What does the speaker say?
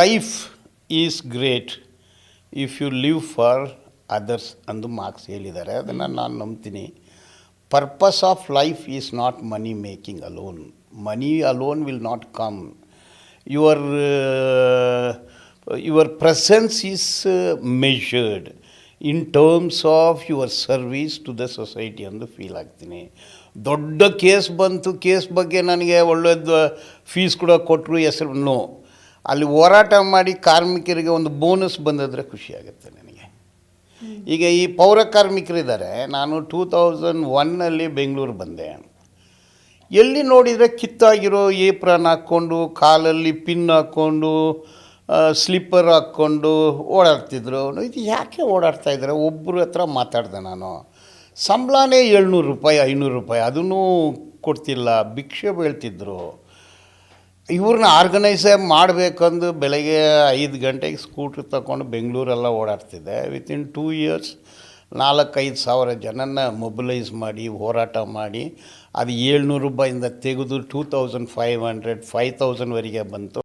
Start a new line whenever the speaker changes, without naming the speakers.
Life is great if you live for others ಅಂದು Marx ಹೇಳಿದ್ದಾರೆ. ಅದನ್ನು ನಾನು ನಂಬ್ತೀನಿ. Purpose of life is not money making alone. Money alone will not come. Your presence is measured in terms of your service to the society ಎಂದು feel ಆಗ್ತೀನಿ. ದೊಡ್ಡ case ಬಂತು, case ಬಗ್ಗೆ ನನಗೆ ಒಳ್ಳೆಯದು ಫೀಸ್ ಕೂಡ ಕೊಟ್ಟರು, ಹೆಸರು ನೋ. ಅಲ್ಲಿ ಹೋರಾಟ ಮಾಡಿ ಕಾರ್ಮಿಕರಿಗೆ ಒಂದು ಬೋನಸ್ ಬಂದಿದ್ರೆ ಖುಷಿಯಾಗುತ್ತೆ ನನಗೆ. ಈಗ ಈ ಪೌರ ಕಾರ್ಮಿಕರಿದ್ದಾರೆ. ನಾನು 2001 ಬೆಂಗಳೂರು ಬಂದೆ. ಎಲ್ಲಿ ನೋಡಿದರೆ ಕಿತ್ತಾಗಿರೋ ಏಪ್ರನ್ ಹಾಕ್ಕೊಂಡು, ಕಾಲಲ್ಲಿ ಪಿನ್ ಹಾಕ್ಕೊಂಡು, ಸ್ಲಿಪ್ಪರ್ ಹಾಕ್ಕೊಂಡು ಓಡಾಡ್ತಿದ್ರು. ಇದು ಯಾಕೆ ಓಡಾಡ್ತಾ ಇದ್ದಾರೆ? ಒಬ್ಬರ ಹತ್ರ ಮಾತಾಡಿದೆ ನಾನು. ಸಂಬಳನೇ 700 ರೂಪಾಯಿ 500 ರೂಪಾಯಿ, ಅದನ್ನೂ ಕೊಡ್ತಿಲ್ಲ, ಭಿಕ್ಷೆ ಬೀಳ್ತಿದ್ರು. ಇವ್ರನ್ನ ಆರ್ಗನೈಸೇ ಮಾಡಬೇಕಂದು ಬೆಳಗ್ಗೆ 5 ಗಂಟೆಗೆ ಸ್ಕೂಟ್ರ್ ತಗೊಂಡು ಬೆಂಗಳೂರೆಲ್ಲ ಓಡಾಡ್ತಿದ್ದೆ. ವಿತಿನ್ 2 ಇಯರ್ಸ್ 4-5 ಸಾವಿರ ಜನನ ಮೊಬಿಲೈಸ್ ಮಾಡಿ ಹೋರಾಟ ಮಾಡಿ ಅದು 700 ರೂಪಾಯಿಂದ ತೆಗೆದು 2500 5000ವರೆಗೆ ಬಂತು.